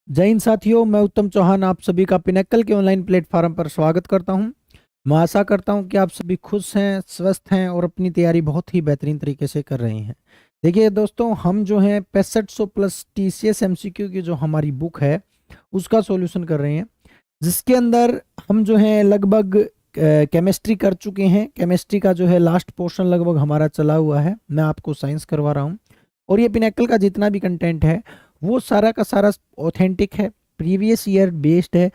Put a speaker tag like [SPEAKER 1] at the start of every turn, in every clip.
[SPEAKER 1] जय हिंद साथियों, मैं उत्तम चौहान आप सभी का पिनेकल के ऑनलाइन प्लेटफॉर्म पर स्वागत करता हूं। मैं आशा करता हूं कि आप सभी खुश हैं, स्वस्थ हैं और अपनी तैयारी बहुत ही बेहतरीन तरीके से कर रहे हैं। देखिए दोस्तों, हम जो हैं 6500 प्लस टीसीएस एमसीक्यू की जो हमारी बुक है उसका सॉल्यूशन कर रहे हैं, जिसके अंदर हम जो है लगभग केमिस्ट्री कर चुके हैं। केमिस्ट्री का जो है लास्ट पोर्शन लगभग हमारा चला हुआ है। मैं आपको साइंस करवा रहा हूँ और ये पिनेकल का जितना भी कंटेंट है वो सारा का सारा ऑथेंटिक है, प्रीवियस ईयर बेस्ड है।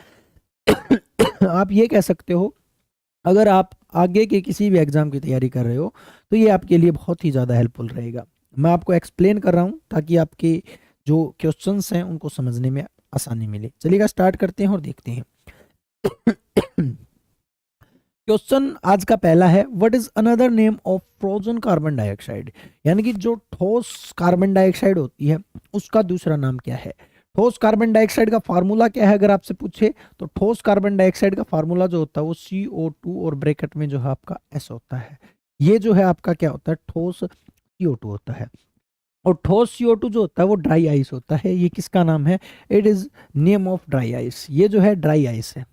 [SPEAKER 1] आप ये कह सकते हो, अगर आप आगे के किसी भी एग्जाम की तैयारी कर रहे हो तो ये आपके लिए बहुत ही ज़्यादा हेल्पफुल रहेगा। मैं आपको एक्सप्लेन कर रहा हूँ ताकि आपके जो क्वेश्चंस हैं उनको समझने में आसानी मिले। चलिएगा, स्टार्ट करते हैं और देखते हैं। क्वेश्चन आज का पहला है, what is another name of frozen carbon dioxide. यानी कि जो ठोस कार्बन डाइऑक्साइड होती है उसका दूसरा नाम क्या है। ठोस कार्बन डाइऑक्साइड का फार्मूला क्या है अगर आपसे पूछे तो ठोस कार्बन डाइऑक्साइड का फार्मूला जो होता है वो CO2 और ब्रैकेट में जो है आपका S होता है। ये जो है आपका क्या होता है, ठोस CO2 होता है। और ठोस CO2 जो होता है वो ड्राई आइस होता है। ये किसका नाम है? It is name of dry ice. ये जो है ड्राई आइस है।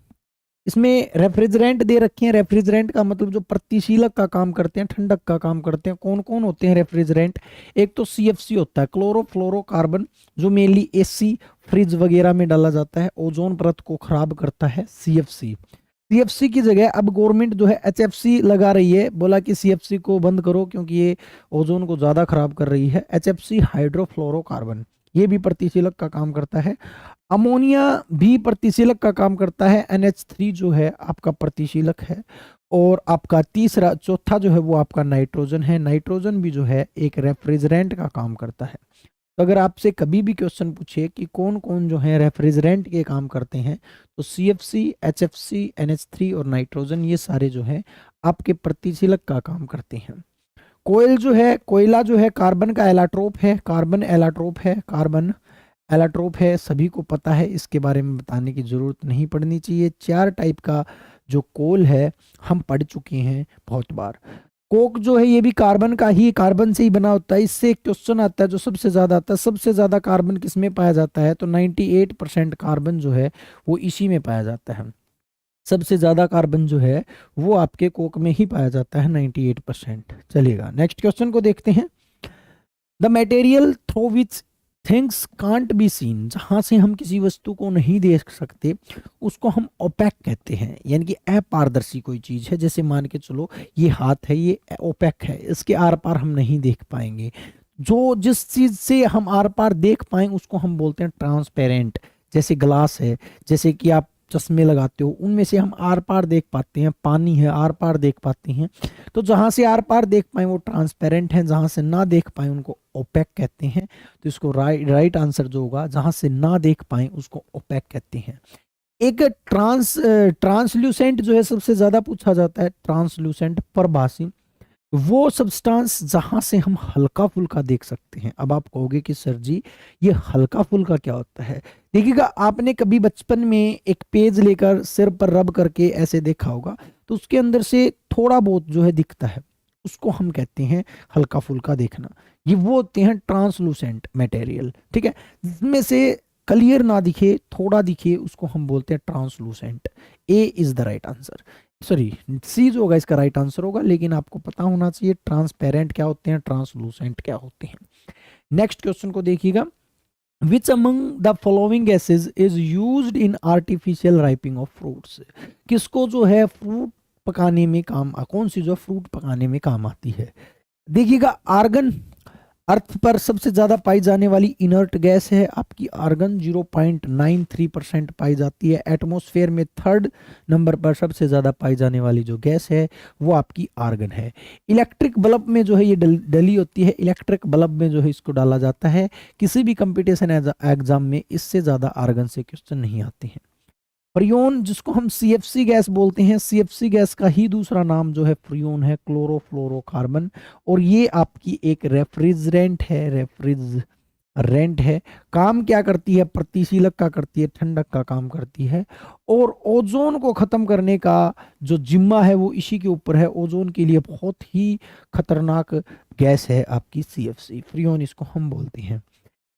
[SPEAKER 1] इसमें रेफ्रिजरेंट दे रखे हैं। रेफ्रिजरेंट का मतलब जो प्रतिशीलक का काम करते हैं, ठंडक का काम करते हैं। कौन कौन होते हैं रेफ्रिजरेंट? एक तो CFC होता है, क्लोरोफ्लोरोकार्बन, जो मेनली AC फ्रिज वगैरह में डाला जाता है, ओजोन परत को खराब करता है। CFC की जगह अब गवर्नमेंट जो है HFC लगा रही है। बोला कि CFC को बंद करो क्योंकि ये ओजोन को ज़्यादा खराब कर रही है। HFC हाइड्रोफ्लोरोकार्बन, ये भी प्रतिशीलक का काम करता है। अमोनिया भी प्रतिशीलक का काम करता है। NH3 जो है आपका प्रतिशीलक है। और आपका चौथा जो है वो आपका नाइट्रोजन है। नाइट्रोजन भी जो है एक रेफ्रिजरेंट का काम करता है। तो अगर आपसे कभी भी क्वेश्चन पूछे कि कौन कौन जो है रेफ्रिजरेंट के काम करते हैं तो CFC, HFC, NH3 और नाइट्रोजन, ये सारे जो है आपके प्रतिशीलक का काम करते हैं। कोयल जो है, कोयला जो है कार्बन का एलाट्रोप है। कार्बन एलाट्रोप है, सभी को पता है, इसके बारे में बताने की जरूरत नहीं पड़नी चाहिए। 4 टाइप का जो कोल है हम पढ़ चुके हैं बहुत बार। कोक जो है ये भी कार्बन से ही बना होता है। इससे एक क्वेश्चन आता है जो सबसे ज्यादा आता है, सबसे ज्यादा कार्बन किस में पाया जाता है? तो 98% कार्बन जो है वो इसी में पाया जाता है। सबसे ज्यादा कार्बन जो है वो आपके कोक में ही पाया जाता है, 98%। चलिएगा नेक्स्ट क्वेश्चन को देखते हैं। The material through which things can't be seen, जहां से हम किसी वस्तु को नहीं देख सकते उसको हम ओपेक कहते हैं। यानी कि अपारदर्शी कोई चीज है। जैसे मान के चलो ये हाथ है, ये ओपेक है, इसके आर पार हम नहीं देख पाएंगे। जो जिस चीज से हम आर पार देख पाए उसको हम बोलते हैं ट्रांसपेरेंट। जैसे ग्लास है, जैसे कि आप चश्मे लगाते हो, उनमें से हम आर पार देख पाते हैं। पानी है, आर पार देख पाते हैं। तो जहां से आर पार देख पाए वो ट्रांसपेरेंट है, जहां से ना देख पाए उनको ओपेक कहते हैं। तो इसको राइट आंसर जो होगा, जहां से ना देख पाए उसको ओपेक कहते हैं। एक ट्रांसल्यूसेंट जो है सबसे ज्यादा पूछा जाता है। ट्रांसल्यूसेंट, प्रभासी, वो सब्सटेंस जहां से हम हल्का फुल्का देख सकते हैं। अब आप कहोगे कि सर जी ये हल्का फुल्का क्या होता है? देखिएगा, आपने कभी बचपन में एक पेज लेकर सिर पर रब करके ऐसे देखा होगा, तो उसके अंदर से थोड़ा बहुत जो है दिखता है, उसको हम कहते हैं हल्का फुल्का देखना। ये वो होते हैं ट्रांसलूसेंट मटेरियल, ठीक है। जिसमें से क्लियर ना दिखे, थोड़ा दिखे, उसको हम बोलते हैं translucent. A is the right answer. Sorry, C जो होगा इसका राइट आंसर होगा, लेकिन आपको पता होना चाहिए ट्रांसपेरेंट क्या होते हैं, ट्रांसलूसेंट क्या होते हैं। नेक्स्ट क्वेश्चन को देखिएगा। Which among the following gases is used in artificial ripening of fruits. किसको जो है फ्रूट पकाने में काम, कौन सी जो फ्रूट पकाने में काम आती है? देखिएगा, आर्गन अर्थ पर सबसे ज्यादा पाई जाने वाली इनर्ट गैस है आपकी आर्गन। 0.93% पाई जाती है। एटमॉस्फेयर में थर्ड नंबर पर सबसे ज्यादा पाई जाने वाली जो गैस है वो आपकी आर्गन है। इलेक्ट्रिक बल्ब में जो है ये डली होती है। इलेक्ट्रिक बल्ब में जो है इसको डाला जाता है। किसी भी कंपटीशन एग्जाम में इससे ज्यादा आर्गन से क्वेश्चन नहीं आते हैं। फ्रियोन, जिसको हम CFC गैस बोलते हैं, CFC गैस का ही दूसरा नाम जो है फ्रियोन है, क्लोरोफ्लोरोकार्बन। और ये आपकी एक रेफ्रिजरेंट है। काम क्या करती है? प्रतिशीलक का करती है, ठंडक का काम करती है। और ओजोन को खत्म करने का जो जिम्मा है वो इसी के ऊपर है। ओजोन के लिए बहुत ही खतरनाक गैस है आपकी CFC, फ्रियोन इसको हम बोलते हैं।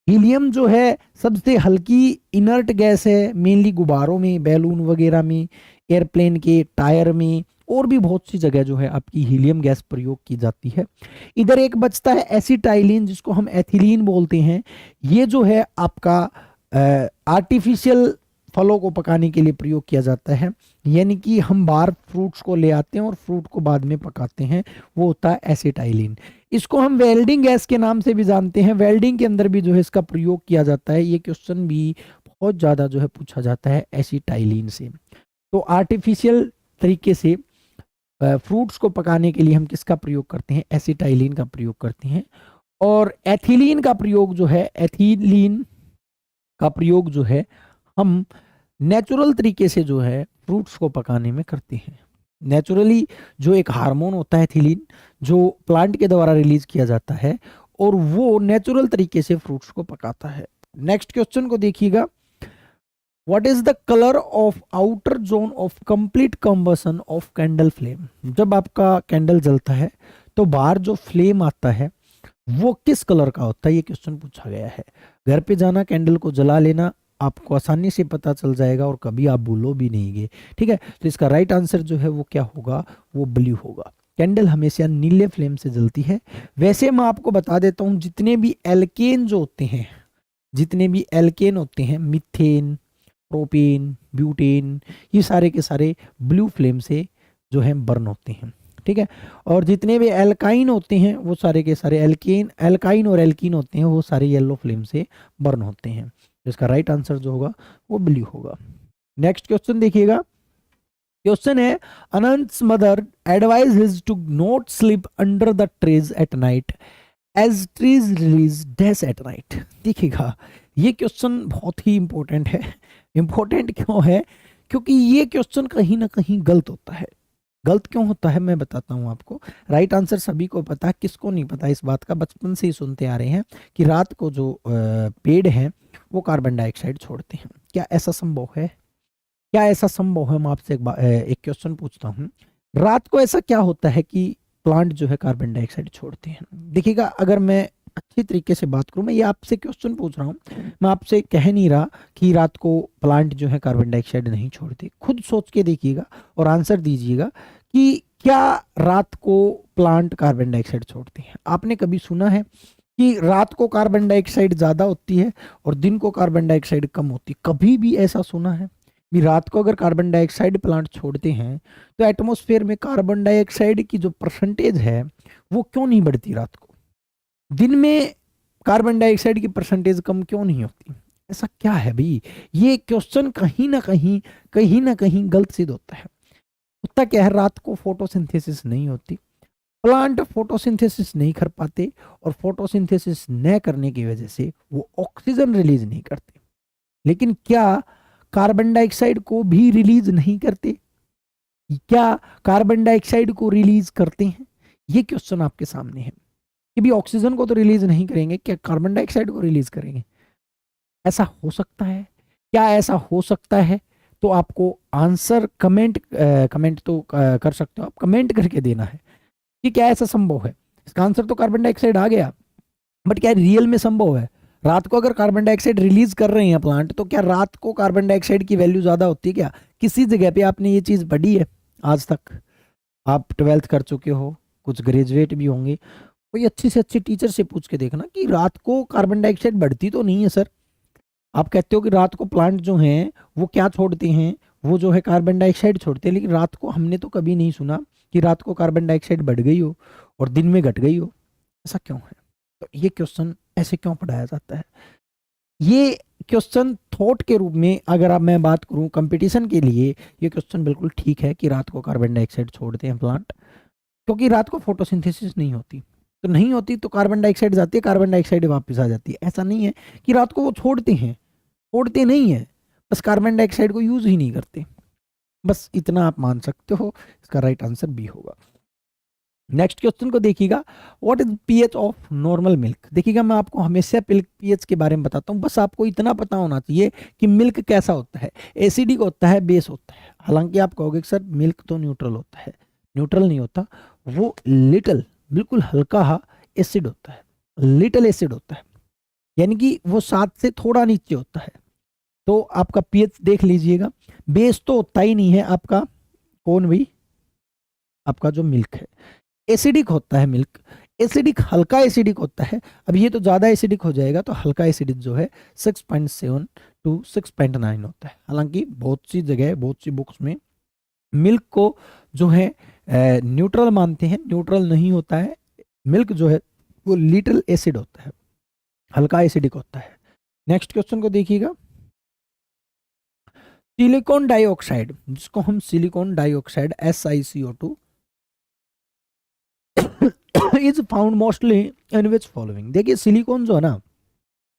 [SPEAKER 1] हीलियम जो है सबसे हल्की इनर्ट गैस है, मेनली गुब्बारों में, बैलून वगैरह में, एयरप्लेन के टायर में और भी बहुत सी जगह जो है आपकी हीलियम गैस प्रयोग की जाती है। इधर एक बचता है एसिटाइलिन, जिसको हम एथिलीन बोलते हैं। ये जो है आपका आर्टिफिशियल फलों को पकाने के लिए प्रयोग किया जाता है, यानी कि हम बाहर फ्रूट्स को ले आते हैं और फ्रूट को बाद में पकाते हैं, वो होता है एसिटाइलिन। इसको हम वेल्डिंग गैस के नाम से भी जानते हैं, वेल्डिंग के अंदर भी जो है इसका प्रयोग किया जाता है। ये क्वेश्चन भी बहुत ज़्यादा जो है पूछा जाता है एसिटाइलिन से। तो आर्टिफिशियल तरीके से फ्रूट्स को पकाने के लिए हम किसका प्रयोग करते हैं, एसिटाइलिन का प्रयोग करते हैं। और एथिलीन का प्रयोग जो है, एथिलीन का प्रयोग जो है हम नेचुरल तरीके से जो है फ्रूट्स को पकाने में करते हैं। नेचुरली जो एक हार्मोन होता है एथिलीन, जो प्लांट के द्वारा रिलीज किया जाता है और वो नेचुरल तरीके से फ्रूट्स को पकाता है। नेक्स्ट क्वेश्चन को देखिएगा, what is the colour of outer zone of complete combustion of candle flame. जब आपका कैंडल जलता है तो बाहर जो फ्लेम आता है वो किस कलर का होता है, ये क्वेश्चन पूछा गया है। घर पे जाना, कैंडल को जला लेना, आपको आसानी से पता चल जाएगा और कभी आप भूलो भी नहीं गए। ठीक है, तो इसका राइट आंसर जो है वो क्या होगा, वो ब्लू होगा। कैंडल हमेशा नीले फ्लेम से जलती है। वैसे मैं आपको बता देता हूँ, जितने भी एल्केन जो होते हैं, जितने भी एल्केन होते हैं, मीथेन, प्रोपेन, ब्यूटेन, ये सारे के सारे ब्लू फ्लेम से जो है बर्न होते हैं। ठीक है, और जितने भी एल्काइन होते हैं वो सारे के सारे एल्काइन और एल्कीन होते हैं, वो सारे येलो फ्लेम से बर्न होते हैं। इसका राइट आंसर जो होगा वो ब्लू होगा। नेक्स्ट क्वेश्चन देखिएगा, क्वेश्चन है, Anant's mother advise his to not sleep under the trees at night as trees release dash at night. देखिएगा, ये क्वेश्चन बहुत ही इंपॉर्टेंट है। इंपॉर्टेंट क्यों है, क्योंकि ये क्वेश्चन कहीं ना कहीं गलत होता है। गलत क्यों होता है मैं बताता हूँ आपको। राइट आंसर सभी को पता है, किसको नहीं पता इस बात का, बचपन से ही सुनते आ रहे हैं कि रात को जो पेड़ हैं वो कार्बन डाइऑक्साइड छोड़ते हैं। क्या ऐसा संभव है, क्या ऐसा संभव है? मैं आपसे एक क्वेश्चन पूछता हूँ, रात को ऐसा क्या होता है कि प्लांट जो है कार्बन डाइऑक्साइड छोड़ते हैं? देखिएगा, अगर मैं अच्छी तरीके से बात करूं, मैं ये आपसे क्वेश्चन पूछ रहा हूँ, मैं आपसे कह नहीं रहा कि रात को प्लांट जो है कार्बन डाइऑक्साइड नहीं छोड़ते। खुद सोच के देखिएगा और आंसर दीजिएगा कि क्या रात को प्लांट कार्बन डाइऑक्साइड छोड़ते हैं? आपने कभी सुना है कि रात को कार्बन डाइऑक्साइड ज्यादा होती है और दिन को कार्बन डाइऑक्साइड कम होती है? कभी भी ऐसा सुना है भी रात को अगर कार्बन डाइऑक्साइड प्लांट छोड़ते हैं तो एटमॉस्फेयर में कार्बन डाइऑक्साइड की जो परसेंटेज है वो क्यों नहीं बढ़ती? रात को, दिन में कार्बन डाइऑक्साइड की परसेंटेज कम क्यों नहीं होती? ऐसा क्या है भाई? ये क्वेश्चन कहीं ना कहीं गलत सिद्ध होता है। होता क्या है, रात को फोटोसिंथेसिस नहीं होती, प्लांट फोटोसिंथेसिस नहीं कर पाते और फोटोसिंथेसिस न करने की वजह से वो ऑक्सीजन रिलीज नहीं करते। लेकिन क्या कार्बन डाइऑक्साइड को भी रिलीज नहीं करते? क्या कार्बन डाइऑक्साइड को रिलीज करते हैं? ये क्वेश्चन आपके सामने है कि भी ऑक्सीजन को तो रिलीज नहीं करेंगे, क्या कार्बन डाइऑक्साइड को रिलीज करेंगे? ऐसा हो सकता है? क्या ऐसा हो सकता है? तो आपको आंसर कमेंट तो कर सकते हो आप, कमेंट करके देना है कि क्या ऐसा संभव है। इसका आंसर तो कार्बन डाइऑक्साइड आ गया, बट क्या रियल में संभव है? रात को अगर कार्बन डाइऑक्साइड रिलीज कर रहे हैं प्लांट, तो क्या रात को कार्बन डाइऑक्साइड की वैल्यू ज्यादा होती है क्या? किसी जगह पे आपने ये चीज पढ़ी है आज तक? आप 12th कर चुके हो, कुछ ग्रेजुएट भी होंगे, कोई अच्छी से अच्छी टीचर से पूछ के देखना कि रात को कार्बन डाइऑक्साइड बढ़ती तो नहीं है सर। आप कहते हो कि रात को प्लांट जो हैं वो क्या छोड़ते हैं, वो जो है कार्बन डाइऑक्साइड छोड़ते हैं, लेकिन रात को हमने तो कभी नहीं सुना कि रात को कार्बन डाइऑक्साइड बढ़ गई हो और दिन में घट गई हो। ऐसा क्यों है? तो ये क्वेश्चन ऐसे क्यों पढ़ाया जाता है? ये क्वेश्चन थॉट के रूप में अगर आप मैं बात करूं कंपटीशन के लिए, ये क्वेश्चन बिल्कुल ठीक है कि रात को कार्बन डाइऑक्साइड छोड़ते हैं प्लांट, क्योंकि रात को फोटोसिंथेसिस नहीं होती। तो नहीं होती तो कार्बन डाइऑक्साइड जाती है, कार्बन डाइऑक्साइड वापस आ जाती है। ऐसा नहीं है कि रात को वो छोड़ते हैं, छोड़ते नहीं है, बस कार्बन डाइऑक्साइड को यूज ही नहीं करते। बस इतना आप मान सकते हो। इसका राइट आंसर बी होगा। नेक्स्ट क्वेश्चन को देखिएगा, what is pH of normal milk. देखिएगा, मैं आपको हमेशा पीएच के बारे में बताता हूँ, बस आपको इतना पता होना चाहिए कि मिल्क कैसा होता है, एसिडिक होता है, बेस होता है। हालांकि आप कहोगे सर मिल्क तो न्यूट्रल होता है, न्यूट्रल नहीं होता, वो लिटिल बिल्कुल हल्का एसिड होता है, लिटिल एसिड होता है। यानी कि वो 7 से थोड़ा नीचे होता है। तो आपका पीएच देख लीजिएगा, बेस तो होता ही नहीं है आपका, कौन भी आपका जो मिल्क है, एसिडिक होता है मिल्क, एसिडिक हल्का एसिडिक होता है। अब ये तो ज़्यादा एसिडिक हो जाएगा, तो हल्का एसिडिक जो है 6.7 टू 6.9 होता है। हालांकि बहुत सी जगह, बहुत सी बुक्स में मिल्क को जो है न्यूट्रल मानते हैं, न्यूट्रल नहीं होता है। मिल्क जो है वो लिटिल एसिड होता है, हल्का एसिडिक होता है। नेक्स्ट क्वेश्चन को देखिएगा, सिलिकॉन डाइऑक्साइड, जिसको हम silicon dioxide SiCO2 is found mostly in which following. देखिए सिलिकॉन जो है ना,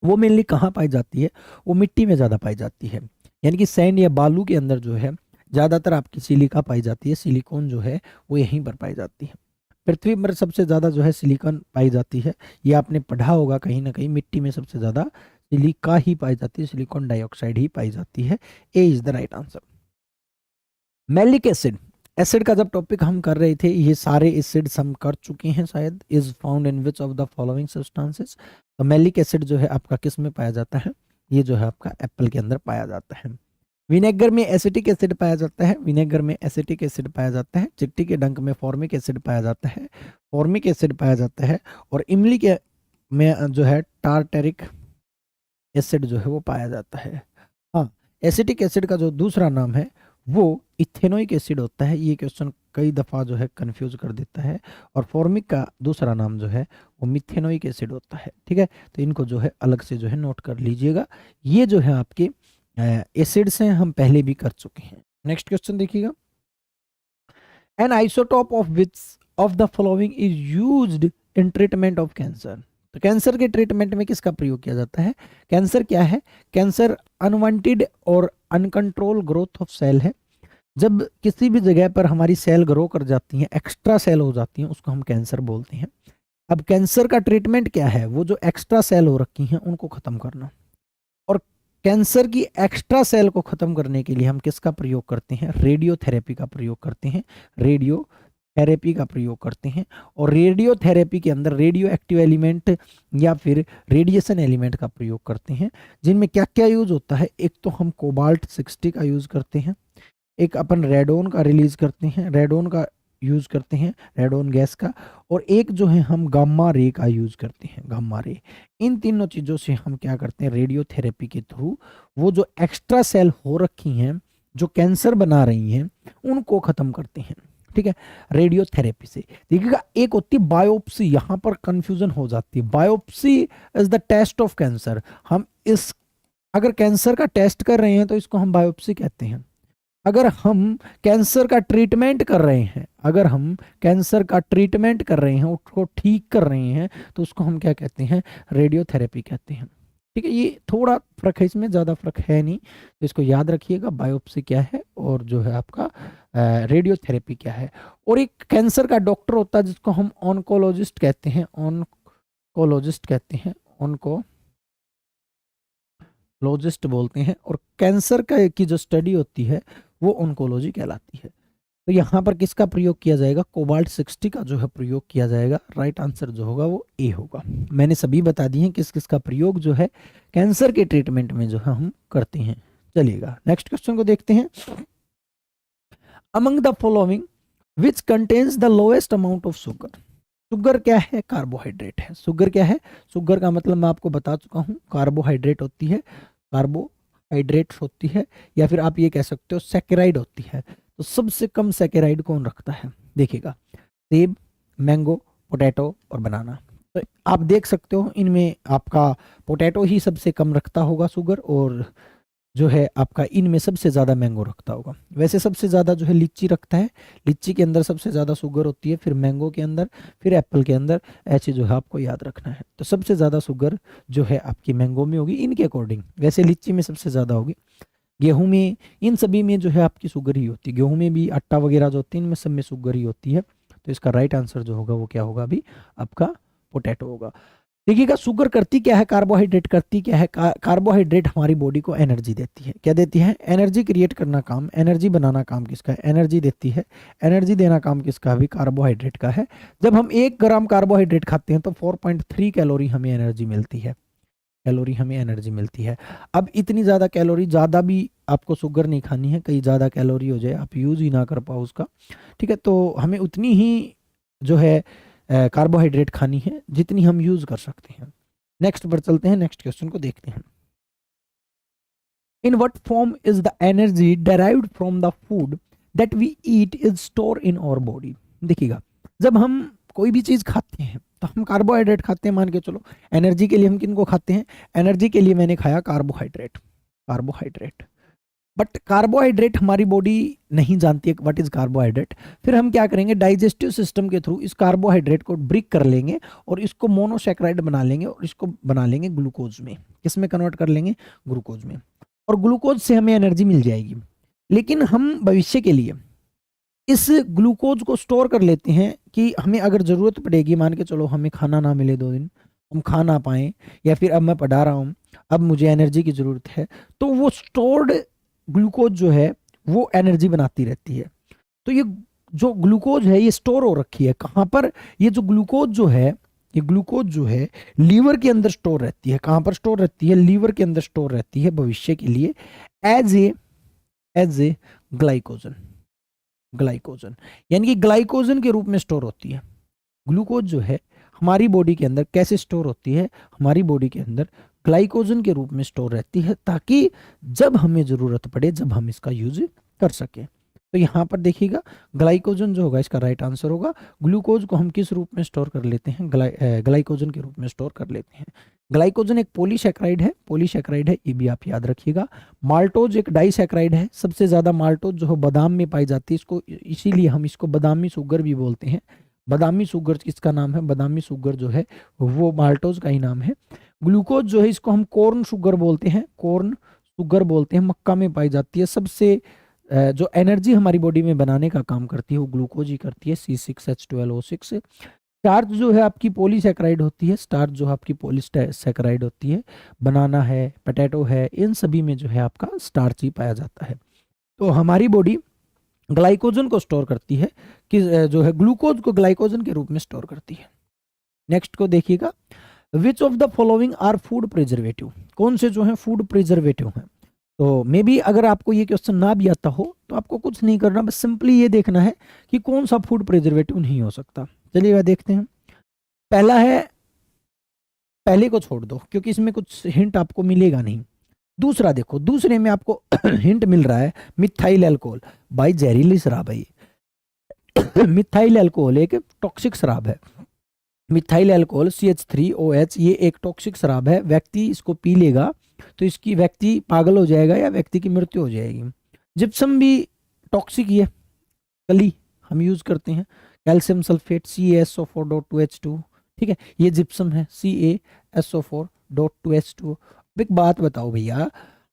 [SPEAKER 1] वो मेनली कहाँ पाई जाती है, वो मिट्टी में ज़्यादा पाई जाती है, यानी कि सैंड या बालू के अंदर जो है ज़्यादातर आपकी सिलिका पाई जाती है। सिलिकॉन जो है वो यहीं पर पाई जाती है। पृथ्वी पर सबसे ज़्यादा जो है सिलिकॉन पाई जाती है, ये आपने पढ़ा होगा कहीं ना कहीं, मिट्टी में सबसे ज़्यादा सिलिका ही पाई जाती है, सिलिकॉन डाइऑक्साइड ही पाई जाती है। A is the right answer. Malic acid, acid का जब टॉपिक हम कर रहे थे, ये सारे एसिड्स हम कर चुके हैं शायद। Is found in which of the following substances. तो मैलिक एसिड जो है आपका किस में पाया जाता है, ये जो है आपका एप्पल के अंदर पाया जाता है। विनेगर में एसिटिक एसिड पाया जाता है, विनेगर में एसिटिक एसिड पाया जाता है। चिट्टी के डंक में फॉर्मिक एसिड पाया जाता है, फॉर्मिक एसिड पाया जाता है। और इमली के में जो है टार्टेरिक एसिड जो है वो पाया जाता है। हाँ, एसिटिक एसिड का जो दूसरा नाम है वो इथेनोइक एसिड होता है। ये क्वेश्चन कई दफ़ा जो है कंफ्यूज कर देता है। और फॉर्मिक का दूसरा नाम जो है वो मिथेनोइक एसिड होता है। ठीक है, तो इनको जो है अलग से जो है नोट कर लीजिएगा। ये जो है आपके एसिड्स हैं, हम पहले भी कर चुके हैं। नेक्स्ट क्वेश्चन देखिएगा, N isotope of which of the following is used in treatment of cancer. तो कैंसर के ट्रीटमेंट में किसका प्रयोग किया जाता है? कैंसर क्या है? कैंसर अनवांटेड और अनकंट्रोल ग्रोथ ऑफ सेल है। जब किसी भी जगह पर हमारी सेल ग्रो कर जाती हैं, एक्स्ट्रा सेल हो जाती हैं, उसको हम कैंसर बोलते हैं। अब कैंसर का ट्रीटमेंट क्या है? वो जो एक्स्ट्रा सेल हो रखी हैं उनको खत्म करना। और कैंसर की एक्स्ट्रा सेल को खत्म करने के लिए हम किसका प्रयोग करते हैं? रेडियोथेरेपी का प्रयोग करते हैं। रेडियो थेरेपी का प्रयोग करते हैं। और रेडियो थेरेपी के अंदर रेडियो एक्टिव एलिमेंट या फिर रेडिएशन एलिमेंट का प्रयोग करते हैं, जिनमें क्या क्या यूज होता है? एक तो हम कोबाल्ट 60 का यूज करते हैं, एक अपन रेडोन का रिलीज करते हैं, रेडोन का यूज करते हैं, रेडोन गैस का, और एक जो है हम गामा रे का यूज करते हैं, गामा रे। इन तीनों चीजों से हम क्या करते हैं? रेडियो थेरेपी के थ्रू वो जो एक्स्ट्रा सेल हो रखी हैं, जो कैंसर बना रही हैं, उनको खत्म करते हैं। ठीक है, रेडियो थेरेपी से। देखिएगा, एक होती है बायोप्सी, यहाँ पर कंफ्यूजन हो जाती है। Biopsy is the test of cancer. हम इस अगर कैंसर का टेस्ट कर रहे हैं तो इसको हम बायोप्सी कहते हैं। अगर हम कैंसर का ट्रीटमेंट कर रहे हैं, अगर हम कैंसर का ट्रीटमेंट कर रहे हैं, उसको ठीक कर रहे हैं, तो उसको हम क्या कहते हैं? रेडियोथेरेपी कहते हैं। ठीक है, ये थोड़ा फर्क है, इसमें ज़्यादा फर्क है नहीं, तो इसको याद रखिएगा, बायोप्सी क्या है और जो है आपका रेडियोथेरेपी क्या है। और एक कैंसर का डॉक्टर होता है जिसको हम ऑन्कोलॉजिस्ट कहते हैं, ऑन्कोलॉजिस्ट कहते हैं, ऑन्कोलॉजिस्ट बोलते हैं। और कैंसर का की जो स्टडी होती है वो ऑन्कोलॉजी कहलाती है। तो यहाँ पर किसका प्रयोग किया जाएगा? कोबाल्ट 60 का जो है प्रयोग किया जाएगा। राइट आंसर जो होगा वो ए होगा। मैंने सभी बता दी हैं किस किस का प्रयोग जो है कैंसर के ट्रीटमेंट में जो है हम करते हैं। चलिएगा नेक्स्ट क्वेश्चन को देखते हैं। Among the following which contains the lowest amount of sugar. Sugar क्या है? कार्बोहाइड्रेट है। शुगर क्या है? शुगर का मतलब मैं आपको बता चुका हूँ, कार्बोहाइड्रेट होती है, कार्बोहाइड्रेट्स होती है, या फिर आप ये कह सकते हो सैकेराइड होती है। तो सबसे कम सैकेराइड कौन रखता है? देखिएगा, सेब, मैंगो, पोटैटो और बनाना। तो आप देख सकते हो इनमें आपका पोटैटो ही सबसे कम रखता होगा शुगर, और जो है आपका इनमें सबसे ज़्यादा मैंगो रखता होगा। वैसे सबसे ज़्यादा जो है लीची रखता है, लीची के अंदर सबसे ज़्यादा शुगर होती है, फिर मैंगो के अंदर, फिर एप्पल के अंदर। ऐसे जो है आपको याद रखना है। तो सबसे ज़्यादा शुगर जो है आपकी मैंगो में होगी इनके अकॉर्डिंग। वैसे लीची में सबसे ज़्यादा होगी, गेहूं में, इन सभी में जो है आपकी शुगर ही होती है। गेहूं में भी आटा वगैरह जो होती है, इनमें सब में शुगर ही होती है। तो इसका राइट आंसर जो होगा वो क्या होगा? अभी आपका पोटैटो होगा। देखिएगा, शुगर करती क्या है, कार्बोहाइड्रेट करती क्या है? कार्बोहाइड्रेट हमारी बॉडी को एनर्जी देती है। क्या देती है? एनर्जी क्रिएट करना काम, एनर्जी बनाना काम किसका है? एनर्जी देती है। एनर्जी देना काम किसका? भी कार्बोहाइड्रेट का है। जब हम 1 ग्राम कार्बोहाइड्रेट खाते हैं तो 4.3 कैलोरी हमें एनर्जी मिलती है। कैलोरी हमें एनर्जी मिलती है। अब इतनी ज़्यादा कैलोरी, ज़्यादा भी आपको शुगर नहीं खानी है, कहीं ज़्यादा कैलोरी हो जाए आप यूज़ ही ना कर पाओ उसका, ठीक है, तो हमें उतनी ही जो है कार्बोहाइड्रेट खानी है जितनी हम यूज़ कर सकते हैं। नेक्स्ट पर चलते हैं, नेक्स्ट क्वेश्चन को देखते हैं। In what form is the energy derived from the food that we eat is store in our body. देखिएगा, जब हम कोई भी चीज़ खाते हैं तो हम कार्बोहाइड्रेट खाते हैं, मान के चलो। एनर्जी के लिए हम किनको खाते हैं? एनर्जी के लिए मैंने खाया कार्बोहाइड्रेट, कार्बोहाइड्रेट। बट कार्बोहाइड्रेट हमारी बॉडी नहीं जानती है व्हाट इज कार्बोहाइड्रेट। फिर हम क्या करेंगे, डाइजेस्टिव सिस्टम के थ्रू इस कार्बोहाइड्रेट को ब्रेक कर लेंगे और इसको मोनोसैकेराइड बना लेंगे और इसको बना लेंगे ग्लूकोज में। किस में कन्वर्ट कर लेंगे? ग्लूकोज में। और ग्लूकोज से हमें एनर्जी मिल जाएगी। लेकिन हम भविष्य के लिए इस ग्लूकोज को स्टोर कर लेते हैं कि हमें अगर ज़रूरत पड़ेगी, मान के चलो हमें खाना ना मिले 2 दिन, हम खा ना पाएँ, या फिर अब मैं पढ़ा रहा हूँ, अब मुझे एनर्जी की ज़रूरत है, तो वो स्टोर्ड ग्लूकोज जो है वो एनर्जी बनाती रहती है। तो ये जो ग्लूकोज है ये स्टोर हो रखी है कहाँ पर? ये जो ग्लूकोज जो है, ये ग्लूकोज जो है लीवर के अंदर स्टोर रहती है। कहाँ पर स्टोर रहती है? लीवर के अंदर स्टोर रहती है भविष्य के लिए एज ए ग्लाइकोजन। ग्लाइकोजन यानी कि ग्लाइकोजन के रूप में स्टोर होती है। ग्लूकोज जो है हमारी बॉडी के अंदर कैसे स्टोर होती है? हमारी बॉडी के अंदर ग्लाइकोजन के रूप में स्टोर रहती है, ताकि जब हमें ज़रूरत पड़े, जब हम इसका यूज कर सकें। तो यहाँ पर देखिएगा, ग्लाइकोजन जो होगा इसका राइट आंसर होगा। ग्लूकोज को हम किस रूप में स्टोर कर लेते हैं? ग्लाइकोजन के रूप में स्टोर कर लेते हैं। ग्लाइकोजन एक पॉलीसैकेराइड है, पॉलीसैकेराइड है, ये भी आप याद रखिएगा। माल्टोज एक डाइसैकेराइड है। सबसे ज़्यादा माल्टोज जो है बादाम में पाई जाती है, इसको इसीलिए हम इसको बादामी शुगर भी बोलते हैं। बादामी शुगर किसका नाम है? बादामी शुगर जो है वो माल्टोज का ही नाम है। ग्लूकोज जो है इसको हम कॉर्न शुगर बोलते हैं, कॉर्न शुगर बोलते हैं, मक्का में पाई जाती है। सबसे जो एनर्जी हमारी बॉडी में बनाने का काम करती है वो ग्लूकोज ही करती है, C6H12O6। स्टार्च जो है आपकी पॉलीसैकेराइड होती है, स्टार्च जो आपकी पॉलीसैकेराइड होती है। बनाना है, पोटैटो है, इन सभी में जो है आपका स्टार्च ही पाया जाता है। तो हमारी बॉडी ग्लाइकोजन को स्टोर करती है, कि जो है ग्लूकोज को ग्लाइकोजन के रूप में स्टोर करती है। नेक्स्ट को देखिएगा, which of the following are food preservative. कौन से जो है फूड प्रिजर्वेटिव हैं? तो मे बी अगर आपको ये क्वेश्चन ना भी आता हो तो आपको कुछ नहीं करना, बस सिंपली ये देखना है कि कौन सा फूड प्रिजर्वेटिव नहीं हो सकता। चलिए देखते हैं। पहला है, पहले को छोड़ दो क्योंकि इसमें कुछ हिंट आपको मिलेगा नहीं। दूसरा देखो, दूसरे में आपको हिंट मिल रहा है, मिथाइल अल्कोहल। भाई जहरीली शराब है ये। मिथाइल अल्कोहल एक टॉक्सिक शराब है। मिथाइल अल्कोहल CH3OH ये एक टॉक्सिक शराब है। व्यक्ति इसको पी लेगा तो इसकी व्यक्ति पागल हो जाएगा या व्यक्ति की मृत्यु हो जाएगी। जिप्सम भी टॉक्सिक ही है, कली हम यूज करते हैं। कैल्शियम सल्फेट CaSO4.2H2, ठीक है, ये जिप्सम है CaSO4.2H2। अब एक बात बताओ भैया,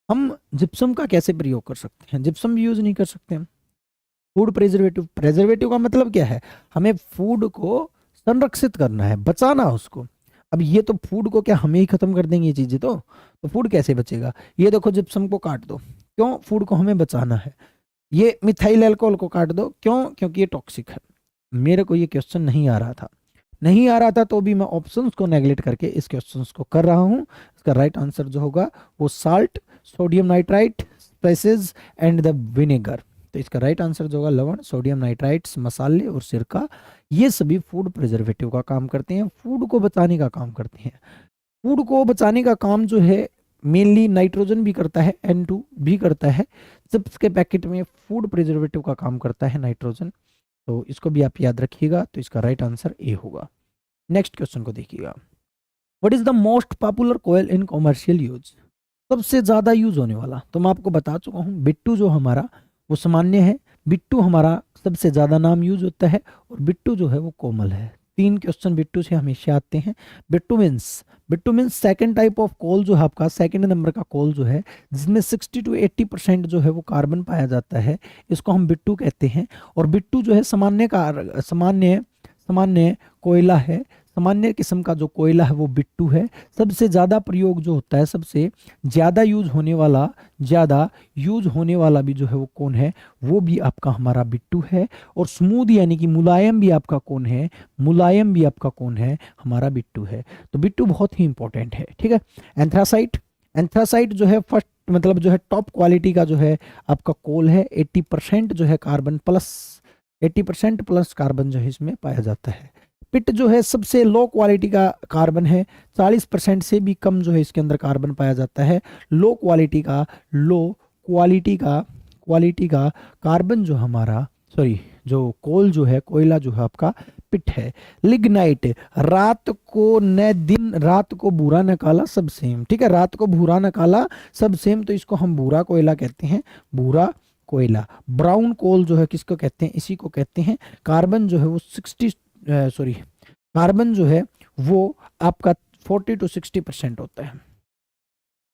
[SPEAKER 1] हम जिप्सम का कैसे प्रयोग कर सकते हैं? जिप्सम भी यूज नहीं कर सकते हम। फूड प्रिजर्वेटिव, प्रिजर्वेटिव का मतलब क्या है? हमें फूड को संरक्षित करना है, बचाना उसको। अब ये तो फूड को क्या हमें ही खत्म कर देंगे ये चीजें, तो फूड कैसे बचेगा? ये देखो जिप्सम को काट दो, क्यों? फूड को हमें बचाना है। ये मिथाइल अल्कोहल को काट दो, क्यों? क्योंकि ये टॉक्सिक है। मेरे को ये क्वेश्चन नहीं आ रहा था, नहीं आ रहा था तो भी मैं ऑप्शंस को नेगलेक्ट करके इस क्वेश्चंस को कर रहा हूँ। इसका राइट आंसर जो होगा वो salt, sodium nitrite, spices and the vinegar. तो इसका राइट आंसर जो होगा लवण, सोडियम नाइट्राइट्स, मसाले और सिरका, ये सभी फूड प्रिजर्वेटिव का काम करते हैं, फूड को बचाने का काम करते हैं। फूड को बचाने का काम जो है मेनली नाइट्रोजन भी करता है, N2 भी करता है। चिप्स के पैकेट में फूड प्रिजर्वेटिव का काम करता है नाइट्रोजन। तो इसको भी आप याद रखिएगा। तो इसका राइट आंसर ए होगा। नेक्स्ट क्वेश्चन को देखिएगा, what is the most popular coal in commercial use. सबसे ज्यादा यूज होने वाला, तो मैं आपको बता चुका हूँ, बिट्टू जो हमारा वो सामान्य है, बिट्टू हमारा सबसे ज्यादा नाम यूज होता है, और बिट्टू जो है वो कोमल है। 3 क्वेश्चन बिट्टू से हमेशा आते हैं। बिट्टू means second type of coal जो है आपका, सेकंड नंबर का कोल जो है, जिसमें 60 to 80% जो है वो कार्बन पाया जाता है, इसको हम बिट्टू कहते हैं। और बिट्टू जो है सामान्य कोयला है, सामान्य किस्म का जो कोयला है वो बिट्टू है। सबसे ज़्यादा प्रयोग जो होता है, सबसे ज़्यादा यूज होने वाला भी जो है वो कौन है, वो भी आपका हमारा बिट्टू है। और स्मूथ यानी कि मुलायम भी आपका कौन है, मुलायम भी आपका कौन है, हमारा बिट्टू है। तो बिट्टू बहुत ही इंपॉर्टेंट है, ठीक है। एंथ्रासाइट, एंथ्रासाइट जो है फर्स्ट मतलब जो है टॉप क्वालिटी का जो है आपका कोल है। 80% जो है कार्बन प्लस, 80% प्लस कार्बन जो है इसमें पाया जाता है। पिट जो है सबसे लो क्वालिटी का कार्बन है, 40% से भी कम जो है इसके अंदर कार्बन पाया जाता है। लो क्वालिटी का, लो क्वालिटी का कार्बन जो हमारा, सॉरी जो कोल जो है, कोयला जो है आपका पिट है। लिग्नाइट, रात को न दिन, रात को भूरा न काला सब सेम, ठीक है। रात को भूरा न काला सब सेम, तो इसको हम भूरा कोयला कहते हैं, भूरा कोयला। ब्राउन कोल जो है किसको कहते हैं, इसी को कहते हैं। कार्बन जो है वो 60 सॉरी कार्बन जो है वो आपका 40 to 60% होता है,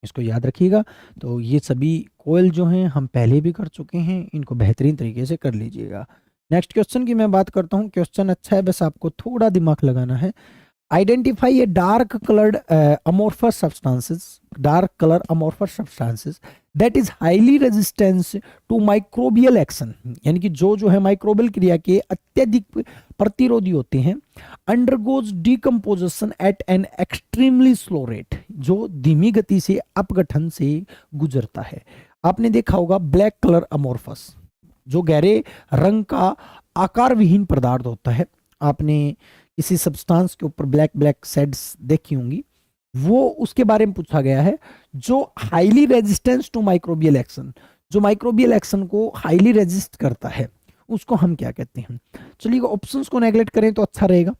[SPEAKER 1] इसको याद रखिएगा। तो ये सभी कोयल जो हैं हम पहले भी कर चुके हैं, इनको बेहतरीन तरीके से कर लीजिएगा। नेक्स्ट क्वेश्चन की मैं बात करता हूँ। क्वेश्चन अच्छा है, बस आपको थोड़ा दिमाग लगाना है। Identify a dark coloured amorphous substances, dark colour amorphous substances that is highly resistance to microbial action, यानी कि जो है माइक्रोबियल क्रिया के अत्यधिक प्रतिरोधी होते हैं। undergoes decomposition at an extremely slow rate, जो धीमी गति से अपघटन से गुजरता है। आपने देखा होगा ब्लैक कलर अमोर्फस, जो गहरे रंग का आकार विहीन पदार्थ होता है। आपने किसी सब्सटेंस के ऊपर ब्लैक ब्लैक शेड्स देखी होंगी, वो उसके बारे में पूछा गया है। जो highly resistance to microbial action, जो माइक्रोबियल एक्शन को हाईली रेजिस्ट करता है, उसको हम क्या कहते हैं। चलिए ऑप्शंस को नेगलेक्ट करें तो अच्छा रहेगा,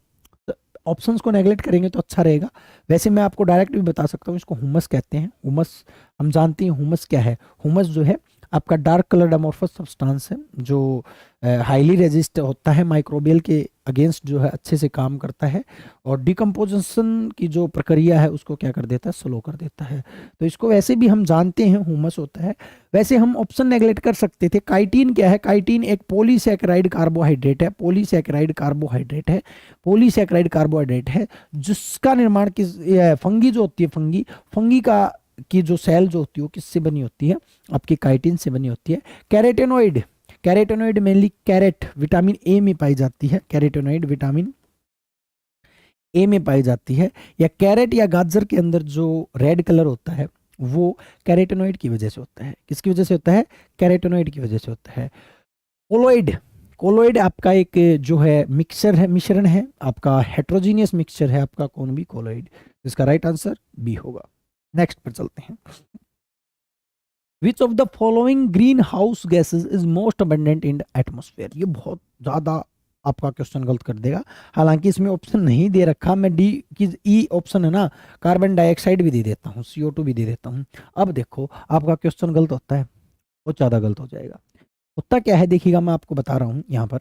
[SPEAKER 1] ऑप्शंस को नेगलेक्ट करेंगे तो अच्छा रहेगा। वैसे मैं आपको डायरेक्ट भी बता सकता हूँ, इसको हुमस कहते हैं। हुमस हम जानते हैं, हुमस क्या है। हुमस जो है आपका डार्क कलर्ड अमोर्फस सब्सटेंस है, जो हाईली रेजिस्ट होता है माइक्रोबियल के अगेंस्ट, जो है अच्छे से काम करता है, और डिकम्पोजिशन की जो प्रक्रिया है उसको क्या कर देता है, स्लो कर देता है। तो इसको वैसे भी हम जानते हैं हुमस होता है। वैसे हम ऑप्शन नेगलेक्ट कर सकते थे। काइटिन क्या है, काइटिन एक पॉलीसैकेराइड कार्बोहाइड्रेट है, पॉलीसैकेराइड कार्बोहाइड्रेट है, पॉलीसैकेराइड कार्बोहाइड्रेट है, जिसका निर्माण किस, फंगी जो होती है, फंगी का की जो सेल जो होती है वो किससे बनी होती है, आपकी काइटिन से बनी होती है। Carotenoid, carotenoid mainly carrot vitamin A में पाई जाती है, कैरोटेनॉइड विटामिन ए में पाई जाती है। या कैरेट या गाजर के अंदर जो रेड कलर होता है वो कैरोटेनॉइड की वजह से होता है। किसकी वजह से होता है, कैरोटेनॉइड की वजह से होता है। कोलोइड, कोलोइड आपका एक जो है मिक्सचर है, मिश्रण है आपका, हेट्रोजीनियस मिक्सचर है आपका, कौन भी, कोलोइड। इसका राइट आंसर बी होगा। नेक्स्ट पर चलते हैं। Which of the following green house gases is most abundant in the atmosphere. ये बहुत ज्यादा आपका क्वेश्चन गलत कर देगा, हालांकि इसमें ऑप्शन नहीं दे रखा। मैं डी की ई ऑप्शन है ना, कार्बन डाइऑक्साइड भी दे देता हूँ, CO2 भी दे देता हूँ। अब देखो आपका क्वेश्चन गलत होता है, बहुत ज्यादा गलत हो जाएगा। होता क्या है देखिएगा, मैं आपको बता रहा हूँ यहाँ पर।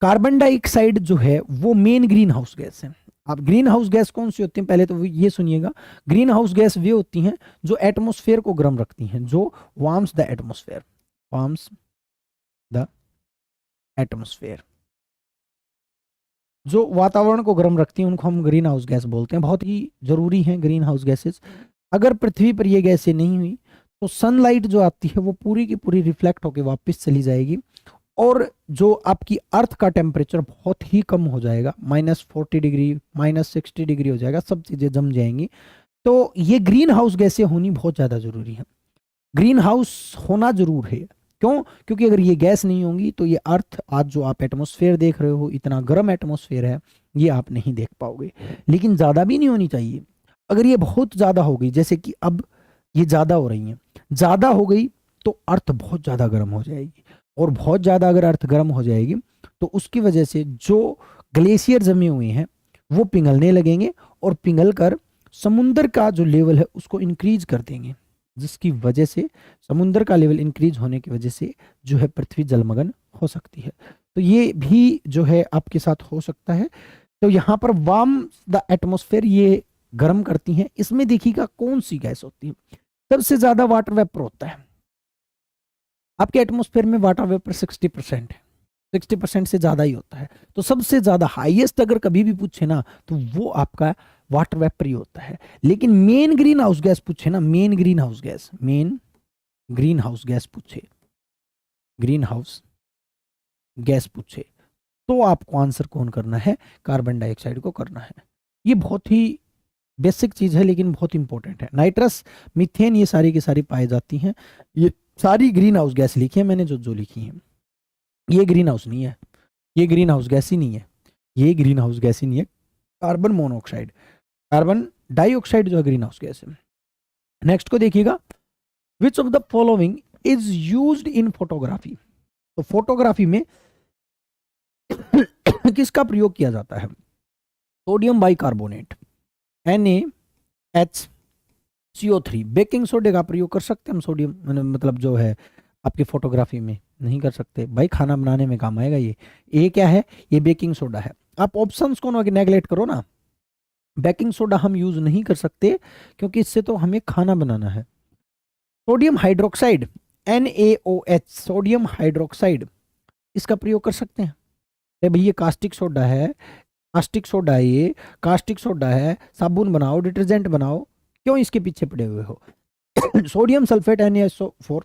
[SPEAKER 1] कार्बन डाइऑक्साइड जो है वो मेन ग्रीन हाउस गैस है। अब ग्रीन हाउस गैस कौन सी होती है, पहले तो ये सुनिएगा। ग्रीन हाउस गैस वे होती हैं जो एटमॉस्फेयर को गर्म रखती हैं, जो warms the atmosphere, warms the atmosphere, जो वातावरण को गर्म रखती हैं, उनको हम ग्रीन हाउस गैस बोलते हैं। बहुत ही जरूरी है ग्रीन हाउस गैसेस। अगर पृथ्वी पर ये गैसें नहीं हुई तो सनलाइट जो आती है वो पूरी की पूरी रिफ्लेक्ट होकर वापस चली जाएगी, और जो आपकी अर्थ का टेम्परेचर बहुत ही कम हो जाएगा, -40 डिग्री, -60 डिग्री हो जाएगा, सब चीजें जम जाएंगी। तो ये ग्रीन हाउस गैसें होनी बहुत ज्यादा जरूरी है, ग्रीन हाउस होना जरूर है। क्यों, क्योंकि अगर ये गैस नहीं होंगी तो ये अर्थ, आज जो आप एटमॉस्फेयर देख रहे हो, इतना गर्म एटमॉस्फेयर है, ये आप नहीं देख पाओगे। लेकिन ज्यादा भी नहीं होनी चाहिए। अगर ये बहुत ज्यादा हो गई, जैसे कि अब ये ज्यादा हो रही है, ज्यादा हो गई तो अर्थ बहुत ज्यादा गर्म हो जाएगी, और बहुत ज़्यादा अगर अर्थ गर्म हो जाएगी तो उसकी वजह से जो ग्लेशियर जमे हुए हैं वो पिघलने लगेंगे, और पिघल कर समुद्र का जो लेवल है उसको इंक्रीज कर देंगे, जिसकी वजह से समुद्र का लेवल इंक्रीज होने की वजह से जो है पृथ्वी जलमग्न हो सकती है। तो ये भी जो है आपके साथ हो सकता है। तो यहाँ पर वार्म द एटमोस्फेयर ये गर्म करती हैं। इसमें देखिएगा कौन सी गैस होती है, सबसे ज्यादा वाटर वेपर होता है। आपके एटमॉस्फेयर में वाटर वेपर 60% है, 60% से ज्यादा ही होता है। तो सबसे ज्यादा हाईएस्ट अगर कभी भी पूछे ना तो वो आपका वाटर वेपर ही होता है। लेकिन मेन ग्रीन हाउस गैस पूछे ना, main green house gas, main green house gas पूछे, ग्रीन हाउस गैस पूछे, तो आपको आंसर कौन करना है, कार्बन डाइऑक्साइड को करना है। ये बहुत ही बेसिक चीज है लेकिन बहुत इंपॉर्टेंट है। नाइट्रस, मीथेन, ये सारी की सारी पाई जाती हैं। ये सारी ग्रीन हाउस गैस लिखी है मैंने, जो जो लिखी है। ये ग्रीन हाउस नहीं है, ये ग्रीन हाउस गैस ही नहीं है, ये ग्रीन हाउस गैस ही नहीं है। कार्बन मोनोऑक्साइड, कार्बन डाइऑक्साइड जो है ग्रीन हाउस गैस है। नेक्स्ट को देखिएगा, which of the following is used in photography. तो फोटोग्राफी में किसका प्रयोग किया जाता है, सोडियम बाइकार्बोनेट, NaHCO3, बेकिंग सोडे का प्रयोग कर सकते हैं हम, सोडियम मतलब जो है आपकी फोटोग्राफी में नहीं कर सकते भाई, खाना बनाने में काम आएगा ये क्या है, ये बेकिंग सोडा है। आप ऑप्शंस को ना नेगलेक्ट करो ना, बेकिंग सोडा हम यूज नहीं कर सकते क्योंकि इससे तो हमें खाना बनाना है। Sodium hydroxide, NaOH, sodium hydroxide, इसका प्रयोग कर सकते हैं। अरे भैया कास्टिक सोडा है, कास्टिक सोडा है, ये कास्टिक सोडा है, साबुन बनाओ, डिटर्जेंट बनाओ, क्यों इसके पीछे पड़े हुए हो। सोडियम सल्फेट NaSO4,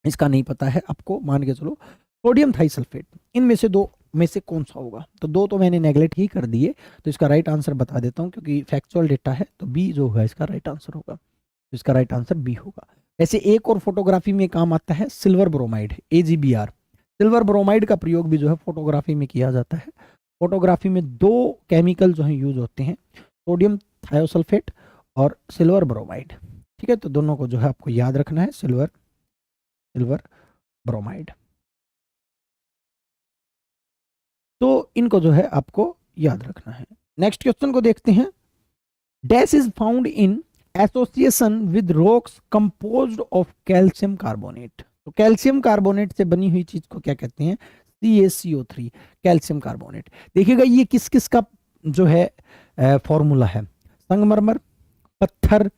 [SPEAKER 1] इसका नहीं पता है आपको, मान के चलो। सोडियम थाइसल्फेट, इनमें से दो में से कौन सा होगा, तो दो तो मैंने नेगलेक्ट ही कर दिए, तो इसका राइट आंसर बता देता हूं क्योंकि फैक्चुअल डेटा है, तो बी जो होगा इसका राइट आंसर होगा, तो इसका राइट आंसर बी होगा। ऐसे एक और फोटोग्राफी में काम आता है silver bromide, AgBr। Silver bromide का प्रयोग भी जो है फोटोग्राफी में किया जाता है। फोटोग्राफी में दो केमिकल जो है यूज होते हैं, सोडियम थायोसल्फेट और सिल्वर ब्रोमाइड। ठीक है, तो दोनों को जो है आपको याद रखना है, सिल्वर ब्रोमाइड। तो इनको जो है आपको याद रखना है। नेक्स्ट क्वेश्चन को देखते हैं, dash is found in association with rocks composed of calcium carbonate. तो कैल्शियम कार्बोनेट से बनी हुई चीज को क्या कहते हैं, CaCO3, कैल्शियम कार्बोनेट। देखिएगा ये किस किस का जो है फॉर्मूला है, संगमरमर, पत्थर,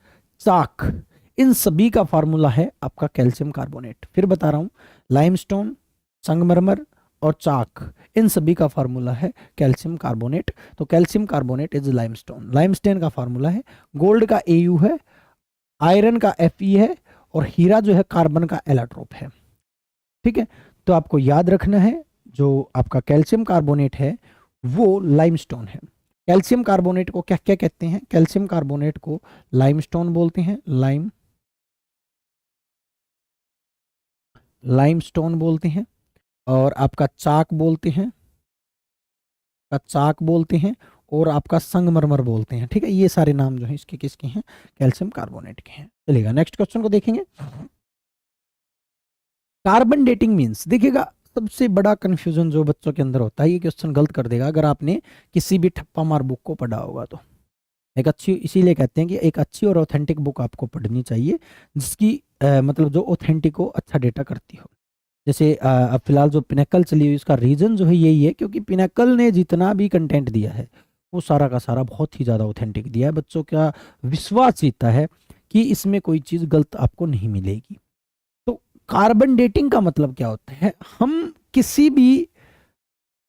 [SPEAKER 1] चाक, इन सभी का फार्मूला है आपका कैल्शियम कार्बोनेट। फिर बता रहा हूं, लाइमस्टोन, संगमरमर और चाक, इन सभी का फार्मूला है कैल्शियम कार्बोनेट। तो calcium carbonate is limestone. Limestone का फार्मूला है, गोल्ड का Au है, आयरन का Fe है, और हीरा जो है कार्बन का एलाट्रोप है। ठीक है, तो आपको याद रखना है जो आपका कैल्शियम कार्बोनेट है वो लाइमस्टोन है। कैल्शियम कार्बोनेट को क्या क्या कहते हैं, कैल्शियम कार्बोनेट को लाइमस्टोन बोलते हैं, लाइमस्टोन बोलते हैं, और आपका चाक बोलते हैं, और आपका संगमरमर बोलते हैं। ठीक है, ये सारे नाम जो है इसके किसके हैं, कैल्शियम कार्बोनेट के हैं। चलिएगा नेक्स्ट क्वेश्चन को देखेंगे, कार्बन डेटिंग मींस। देखिएगा सबसे बड़ा कंफ्यूजन जो बच्चों के अंदर होता है, ये क्वेश्चन गलत कर देगा अगर आपने किसी भी ठप्पा मार बुक को पढ़ा होगा तो। एक अच्छी, इसीलिए कहते हैं कि एक अच्छी और ऑथेंटिक बुक आपको पढ़नी चाहिए जिसकी मतलब जो ऑथेंटिक हो, अच्छा डेटा करती हो। जैसे अब फिलहाल जो पिनैकल चली हुई, उसका रीजन जो है यही है क्योंकि पिनैकल ने जितना भी कंटेंट दिया है वो सारा का सारा बहुत ही ज़्यादा ऑथेंटिक दिया है। बच्चों का विश्वास जीता है कि इसमें कोई चीज़ गलत आपको नहीं मिलेगी। तो कार्बन डेटिंग का मतलब क्या होता है, हम किसी भी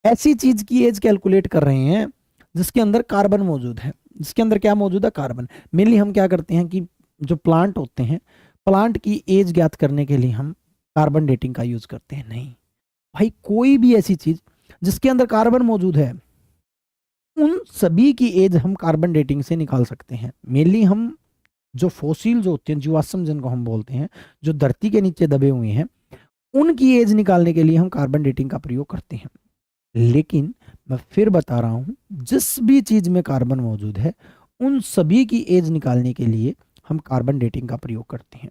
[SPEAKER 1] ऐसी चीज की एज कैलकुलेट कर रहे हैं जिसके अंदर कार्बन मौजूद है। जिसके अंदर क्या मौजूद है, कार्बन। मेनली हम क्या करते हैं कि जो प्लांट होते हैं, प्लांट की एज ज्ञात करने के लिए हम कार्बन डेटिंग का यूज करते हैं। नहीं भाई, कोई भी ऐसी चीज जिसके अंदर कार्बन मौजूद है उन सभी की एज हम कार्बन डेटिंग से निकाल सकते हैं। मेनली हम जो फॉसिल जो होते हैं, जीवाश्म जिनको हम बोलते हैं, जो धरती के नीचे दबे हुए हैं, उनकी एज निकालने के लिए हम कार्बन डेटिंग का प्रयोग करते हैं। लेकिन मैं फिर बता रहा हूं, जिस भी चीज में कार्बन मौजूद है उन सभी की एज निकालने के लिए हम कार्बन डेटिंग का प्रयोग करते हैं।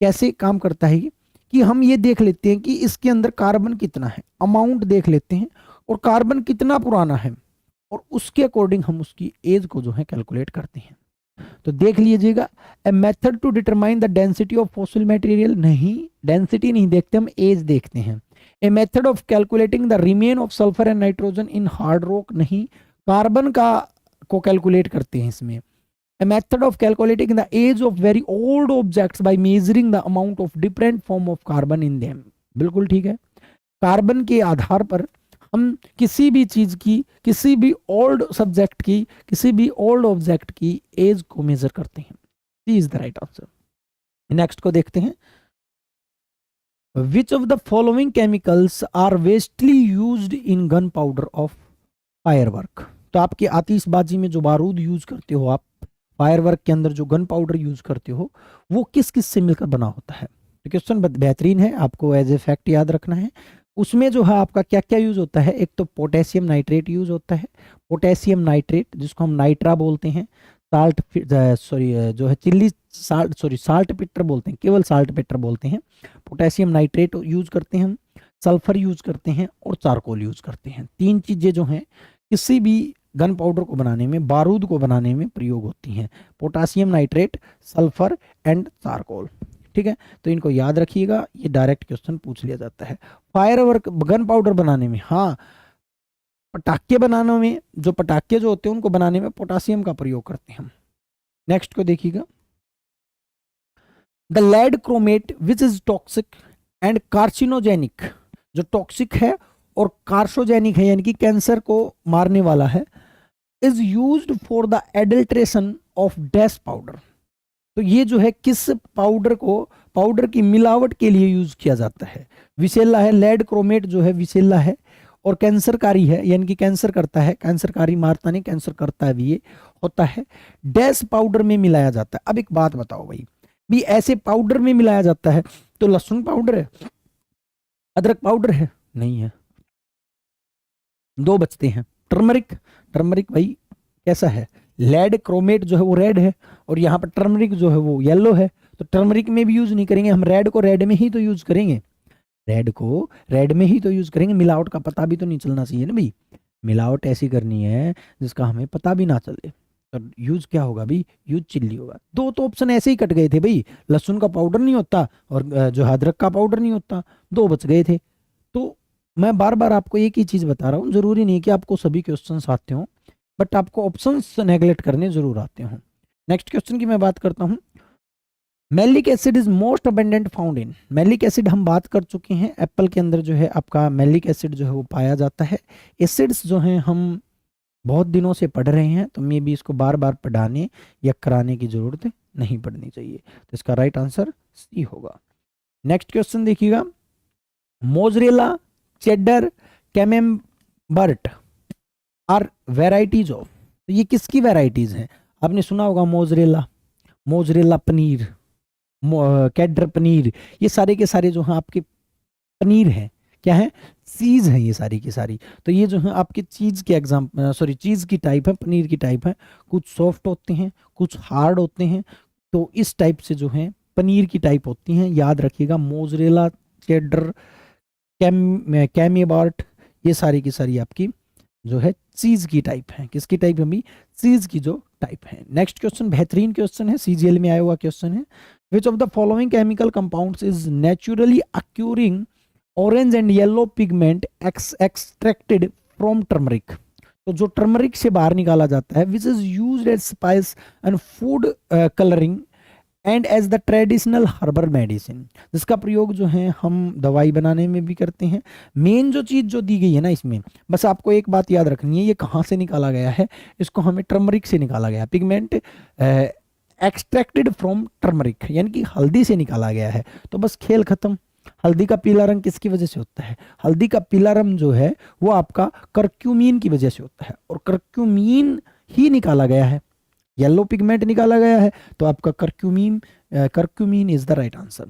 [SPEAKER 1] कैसे काम करता है ये, कि हम ये देख लेते हैं कि इसके अंदर कार्बन कितना है, अमाउंट देख लेते हैं, और कार्बन कितना पुराना है, और उसके अकॉर्डिंग हम उसकी एज को जो है कैलकुलेट करते हैं। तो देख लीजिएगा, a method to determine the density of fossil material, नहीं डेंसिटी नहीं देखते, हम एज देखते हैं। A method of calculating the remain of sulphur and nitrogen in hard rock, नहीं कार्बन का को कैलकुलेट करते हैं इसमें। A method of calculating the age of very old objects by measuring the amount of different form of carbon in them, बिल्कुल ठीक है। Carbon के आधार पर हम किसी भी चीज की, किसी भी ओल्ड सब्जेक्ट की, किसी भी ओल्ड ऑब्जेक्ट की एज को मेजर करते हैं। C is the right answer. Next को देखते हैं, which of the following chemicals are vastly used in gunpowder of firework. तो आपकी आतिशबाजी में जो बारूद यूज करते हो आप, फायरवर्क के अंदर जो गन पाउडर यूज करते हो, वो किस किस से मिलकर बना होता है। तो क्वेश्चन बेहतरीन है, आपको एज ए फैक्ट याद रखना है। उसमें जो है आपका क्या क्या यूज होता है, एक तो पोटेशियम नाइट्रेट यूज होता है, पोटेशियम नाइट्रेट जिसको हम नाइट्रा बोलते हैं, साल्ट सॉरी जो है चिल्ली साल्ट, सॉरी साल्ट पिटर बोलते हैं, केवल साल्ट पिटर बोलते हैं। पोटेशियम नाइट्रेट यूज करते हैं हम, सल्फर यूज करते हैं और चारकोल यूज करते हैं। तीन चीजें जो हैं किसी भी गन पाउडर को बनाने में, बारूद को बनाने में प्रयोग होती हैं, potassium nitrate, sulphur and charcoal. ठीक है, तो इनको याद रखिएगा, ये डायरेक्ट क्वेश्चन पूछ लिया जाता है। फायरवर्क गन पाउडर बनाने में, हाँ पटाखे बनाने में, जो पटाखे जो होते हैं उनको बनाने में पोटेशियम का प्रयोग करते हैं हम। नेक्स्ट को देखिएगा, the lead chromate which is toxic and carcinogenic, जो टॉक्सिक है और कार्सोजेनिक है यानी कि कैंसर को मारने वाला है, is used for the adulteration of dash powder. तो ये जो है किस पाउडर को, पाउडर की मिलावट के लिए यूज किया जाता है। विसेला है, लेड क्रोमेट जो है विसेला है और कैंसरकारी है, यानी कि कैंसर करता है, कैंसरकारी मारता नहीं, कैंसर करता है भी ये होता है, डैश पाउडर में मिलाया जाता है। अब एक बात बताओ भाई, भी ऐसे पाउडर में मिलाया जाता है तो लहसुन पाउडर है, अदरक पाउडर है, नहीं है, दो बचते हैं। टर्मरिक, टर्मरिक भाई कैसा है, लेड क्रोमेट जो है वो रेड है और यहाँ पर टर्मरिक जो है वो येलो है, तो टर्मरिक में भी यूज नहीं करेंगे हम, रेड को रेड में ही तो यूज करेंगे, रेड को रेड में ही तो यूज करेंगे। मिलावट का पता भी तो नहीं चलना चाहिए ना भाई, मिलावट ऐसी करनी है जिसका हमें पता भी ना चले, तो यूज क्या होगा भाई, यूज चिल्ली होगा। दो तो ऑप्शन ऐसे ही कट गए थे भाई, लहसुन का पाउडर नहीं होता और जो अदरक का पाउडर नहीं होता, दो बच गए थे। तो मैं बार बार आपको एक ही चीज बता रहा हूँ, जरूरी नहीं कि आपको सभी क्वेश्चन आते हों, बट आपको ऑप्शंस नेगलेक्ट करने जरूर आते हों। नेक्स्ट क्वेश्चन की मैं बात करता हूँ, malic acid is most abundant found in. Malic acid हम बात कर चुके हैं, एप्पल के अंदर जो है आपका मैलिक एसिड जो है वो पाया जाता है। एसिड्स जो हैं हम बहुत दिनों से पढ़ रहे हैं, तो मे भी इसको बार बार पढ़ाने या कराने की जरूरत नहीं पड़नी चाहिए, तो इसका राइट आंसर सी होगा। नेक्स्ट क्वेश्चन देखिएगा, mozzarella, cheddar, camembert are varieties of. तो ये किसकी वेराइटीज हैं, आपने सुना होगा मोजरेला, मोजरेला पनीर, कैडर पनीर, ये सारे के सारे जो हैं आपके पनीर हैं, क्या है, चीज है ये सारी की सारी। तो ये जो है आपके चीज के सॉरी चीज की टाइप है, पनीर की टाइप है, कुछ सॉफ्ट होते हैं, कुछ हार्ड होते हैं, तो इस टाइप से जो है पनीर की टाइप होती हैं। याद रखिएगा, मोजरेला, चेडर, कैमेबार्ट, ये सारी की सारी आपकी जो है चीज की टाइप है। किसकी टाइप है भाई, चीज की जो टाइप है। नेक्स्ट क्वेश्चन बेहतरीन क्वेश्चन है, सीजीएल में आया हुआ क्वेश्चन है, which of the following chemical compounds is naturally occurring orange and yellow pigment extracted from turmeric. तो जो टर्मरिक से बाहर निकाला जाता है, which is used as spice and food colouring and as the traditional herbal medicine, जिसका प्रयोग जो है हम दवाई बनाने में भी करते हैं। मेन जो चीज जो दी गई है ना इसमें, बस आपको एक बात याद रखनी है, ये कहाँ से निकाला गया है, इसको हमें टर्मरिक से निकाला गया, पिगमेंट एक्सट्रैक्टेड फ्रॉम टर्मरिक, यानी कि हल्दी से निकाला गया है। तो बस खेल खत्म। हल्दी का पीला रंग किसकी वजह से होता है, हल्दी का पीला रंग जो है वो आपका करक्यूमीन की वजह से होता है, और करक्यूमीन ही निकाला गया है, येलो पिगमेंट निकाला गया है, तो आपका करक्यूमीन इज द राइट आंसर।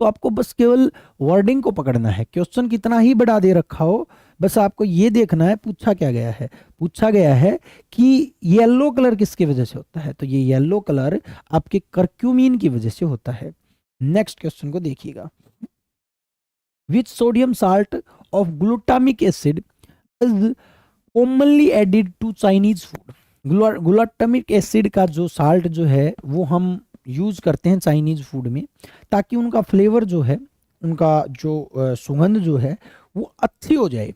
[SPEAKER 1] तो आपको बस केवल वर्डिंग को पकड़ना है, क्वेश्चन कितना ही बड़ा दे रखा हो, बस आपको ये देखना है पूछा क्या गया है। पूछा गया है कि येलो कलर किसकी वजह से होता है, तो ये येलो कलर आपके करक्यूमीन की वजह से होता है। नेक्स्ट क्वेश्चन को देखिएगा, which sodium salt of glutamic acid is commonly added to Chinese food. Glutamic acid का जो साल्ट जो है वो हम यूज करते हैं चाइनीज फूड में, ताकि उनका फ्लेवर जो है, उनका जो सुगंध जो है वो अच्छी हो जाए।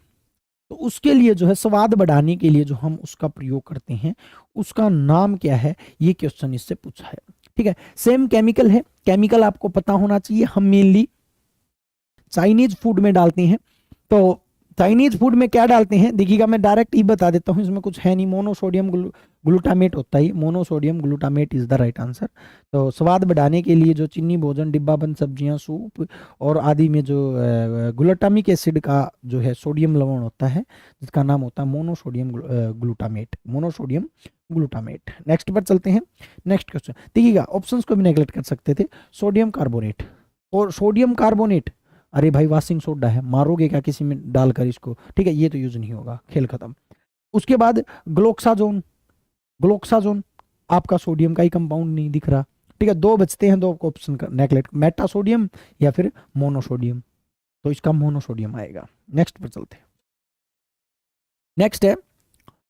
[SPEAKER 1] तो उसके लिए जो है स्वाद बढ़ाने के लिए जो हम उसका प्रयोग करते हैं, उसका नाम क्या है, ये क्वेश्चन इससे पूछा है। ठीक है, सेम केमिकल है, केमिकल आपको पता होना चाहिए। हम मेनली चाइनीज फूड में डालते हैं, तो चाइनीज फूड में क्या डालते हैं देखिएगा, मैं डायरेक्ट ही बता देता हूँ, इसमें कुछ है नहीं, मोनोसोडियम ग्लूटामेट होता है, monosodium glutamate is the right answer. तो स्वाद बढ़ाने के लिए जो चीनी भोजन, डिब्बाबंद सब्जियां, सूप और आदि में जो ग्लूटामिक एसिड का जो है सोडियम लवण होता है, जिसका नाम होता है monosodium glutamate, monosodium glutamate. Next पर चलते हैं। नेक्स्ट क्वेश्चन देखिएगा, ऑप्शंस को भी नेगलेक्ट कर सकते थे। सोडियम कार्बोनेट और सोडियम कार्बोनेट, अरे भाई वाशिंग सोडा है, मारोगे क्या किसी में डालकर इसको, ठीक है, ये तो यूज नहीं होगा, खेल खत्म। उसके बाद ग्लोक्साजोन, ग्लोक्साजोन आपका सोडियम का ही कंपाउंड नहीं दिख रहा, ठीक है, दो बचते हैं, दो ऑप्शन का नेगलेक्ट, मेटासोडियम या फिर मोनोसोडियम, तो इसका मोनोसोडियम आएगा। नेक्स्ट पर चलते हैं। नेक्स्ट है,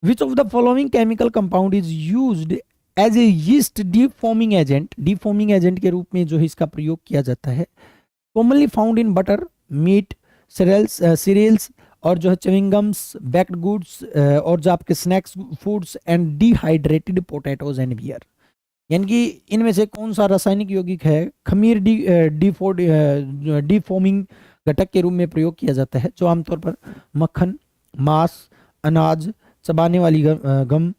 [SPEAKER 1] which of the following chemical compound is used as a yeast deforming agent, deforming agent के रूप में जो है इसका प्रयोग किया जाता है। Commonly found in butter, meat, cereals और जो है च्युइंगम्स, बेक्ड गुड्स और जो आपके snacks foods and dehydrated potatoes and beer. यानी कि इनमें से कौन सा रासायनिक यौगिक है खमीर डीफॉर्मिंग घटक के रूप में प्रयोग किया जाता है, जो आमतौर पर मक्खन, मांस, अनाज, चबाने वाली गम,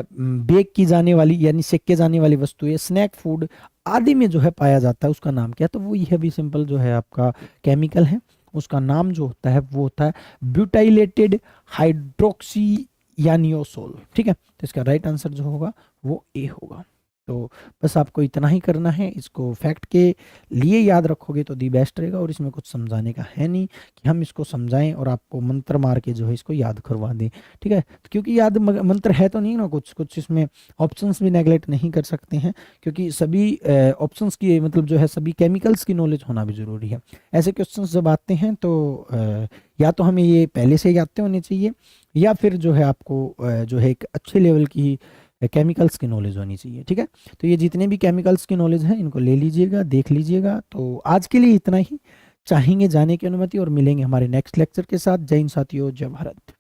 [SPEAKER 1] बेक की जाने वाली यानी सेके जाने वाली वस्तुएं, स्नैक फूड आदि में जो है पाया जाता है, उसका नाम क्या है? तो वो यह भी सिंपल जो है आपका केमिकल है, उसका नाम जो होता है वो होता है ब्यूटाइलेटेड हाइड्रोक्सी यानियोसोल, ठीक है। तो इसका राइट आंसर जो होगा वो ए होगा। तो बस आपको इतना ही करना है, इसको फैक्ट के लिए याद रखोगे तो दी बेस्ट रहेगा, और इसमें कुछ समझाने का है नहीं कि हम इसको समझाएं और आपको मंत्र मार के जो है इसको याद करवा दें, ठीक है। तो क्योंकि याद मंत्र है तो नहीं ना, कुछ कुछ इसमें ऑप्शंस भी नेगलेक्ट नहीं कर सकते हैं, क्योंकि सभी ऑप्शंस की मतलब जो है सभी केमिकल्स की नॉलेज होना भी ज़रूरी है। ऐसे क्वेश्चंस जब आते हैं तो या तो हमें ये पहले से याद होने चाहिए, या फिर जो है आपको जो है एक अच्छे लेवल की केमिकल्स की नॉलेज होनी चाहिए, ठीक है। तो ये जितने भी केमिकल्स की नॉलेज है इनको ले लीजिएगा, देख लीजिएगा। तो आज के लिए इतना ही, चाहेंगे जाने की अनुमति और मिलेंगे हमारे नेक्स्ट लेक्चर के साथ। जय हिंद साथियों, जय भारत।